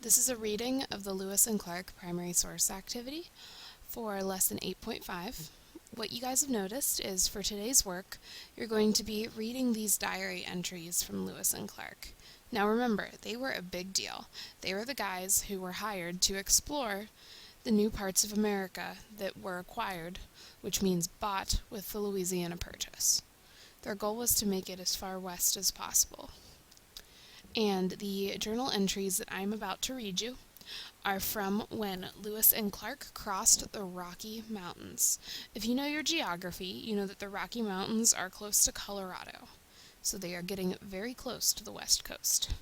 This is a reading of the Lewis and Clark Primary Source Activity for Lesson 8.5. What you guys have noticed is for today's work, you're going to be reading these diary entries from Lewis and Clark. Now remember, they were a big deal. They were the guys who were hired to explore the new parts of America that were acquired, which means bought with the Louisiana Purchase. Their goal was to make it as far west as possible. And the journal entries that I'm about to read you are from when Lewis and Clark crossed the Rocky Mountains. If you know your geography, you know that the Rocky Mountains are close to Colorado, so they are getting very close to the West Coast.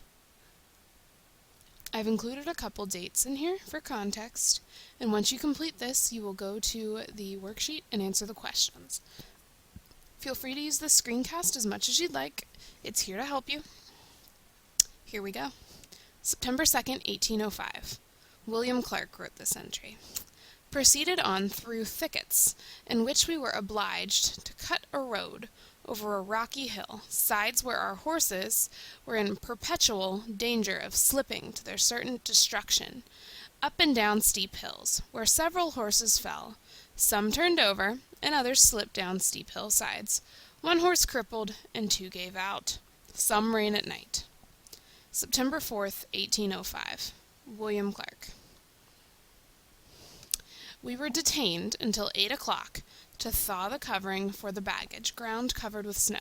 I've included a couple dates in here for context, and once you complete this, you will go to the worksheet and answer the questions. Feel free to use the screencast as much as you'd like. It's here to help you. Here we go. September 2nd, 1805. William Clark wrote this entry. Proceeded on through thickets, in which we were obliged to cut a road over a rocky hill, sides where our horses were in perpetual danger of slipping to their certain destruction, up and down steep hills, where several horses fell, some turned over, and others slipped down steep hillsides. One horse crippled, and two gave out. Some ran at night. September 4th, 1805. William Clark. We were detained until 8 o'clock to thaw the covering for the baggage, ground covered with snow.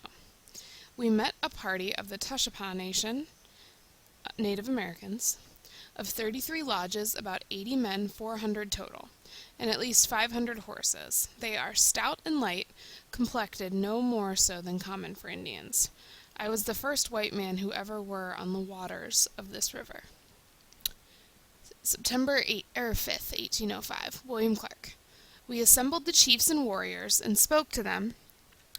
We met a party of the Tushapa Nation, Native Americans, of 33 lodges, about 80 men, 400 total, and at least 500 horses. They are stout and light, complected no more so than common for Indians. I was the first white man who ever were on the waters of this river. September 5th, 1805. William Clark. We assembled the chiefs and warriors and spoke to them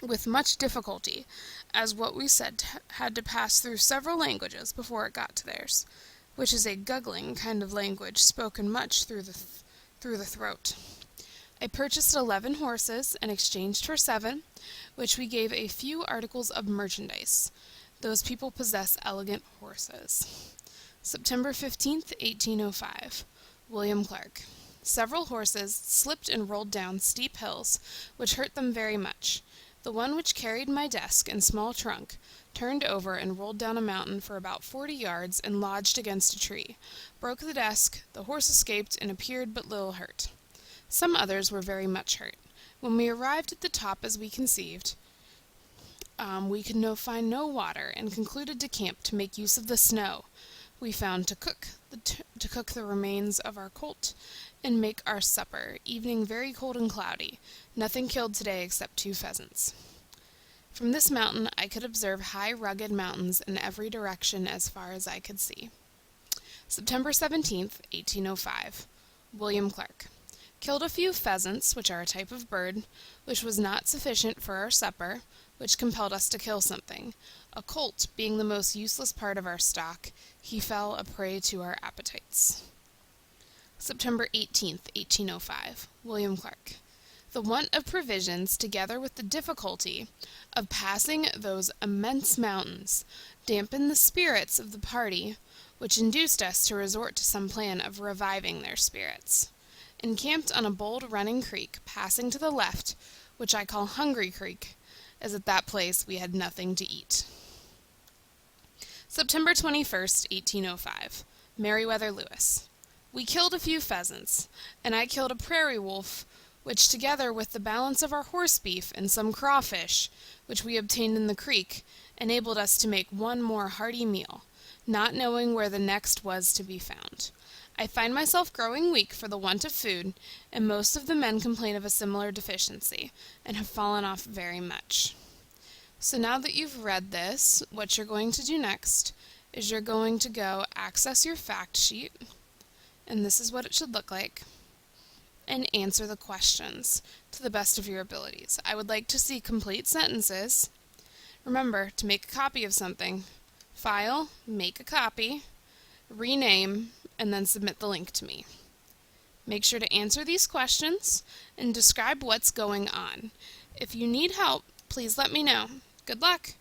with much difficulty, as what we said had to pass through several languages before it got to theirs, which is a guggling kind of language spoken much through the throat. I purchased 11 horses and exchanged for 7, which we gave a few articles of merchandise. Those people possess elegant horses. September 15th, 1805. William Clark. Several horses slipped and rolled down steep hills, which hurt them very much. The one which carried my desk and small trunk turned over and rolled down a mountain for about 40 yards and lodged against a tree, broke the desk, the horse escaped and appeared but little hurt. Some others were very much hurt. When we arrived at the top as we conceived, we could find no water, and concluded to camp to make use of the snow we found to cook the remains of our colt and make our supper. Evening very cold and cloudy. Nothing killed today except 2 pheasants. From this mountain I could observe high rugged mountains in every direction as far as I could see. September 17th, 1805. William Clark. Killed a few pheasants, which are a type of bird, which was not sufficient for our supper, which compelled us to kill something. A colt being the most useless part of our stock, he fell a prey to our appetites. September 18th, 1805. William Clark. The want of provisions, together with the difficulty of passing those immense mountains, dampened the spirits of the party, which induced us to resort to some plan of reviving their spirits. Encamped on a bold running creek, passing to the left, which I call Hungry Creek, as at that place we had nothing to eat. September 21st, 1805. Meriwether Lewis. We killed a few pheasants, and I killed a prairie wolf, which together with the balance of our horse beef and some crawfish, which we obtained in the creek, enabled us to make one more hearty meal, not knowing where the next was to be found. I find myself growing weak for the want of food, and most of the men complain of a similar deficiency, and have fallen off very much. So now that you've read this, what you're going to do next is you're going to go access your fact sheet, and this is what it should look like, and answer the questions to the best of your abilities. I would like to see complete sentences. Remember, to make a copy of something, file, make a copy, rename, and then submit the link to me. Make sure to answer these questions and describe what's going on. If you need help, please let me know. Good luck!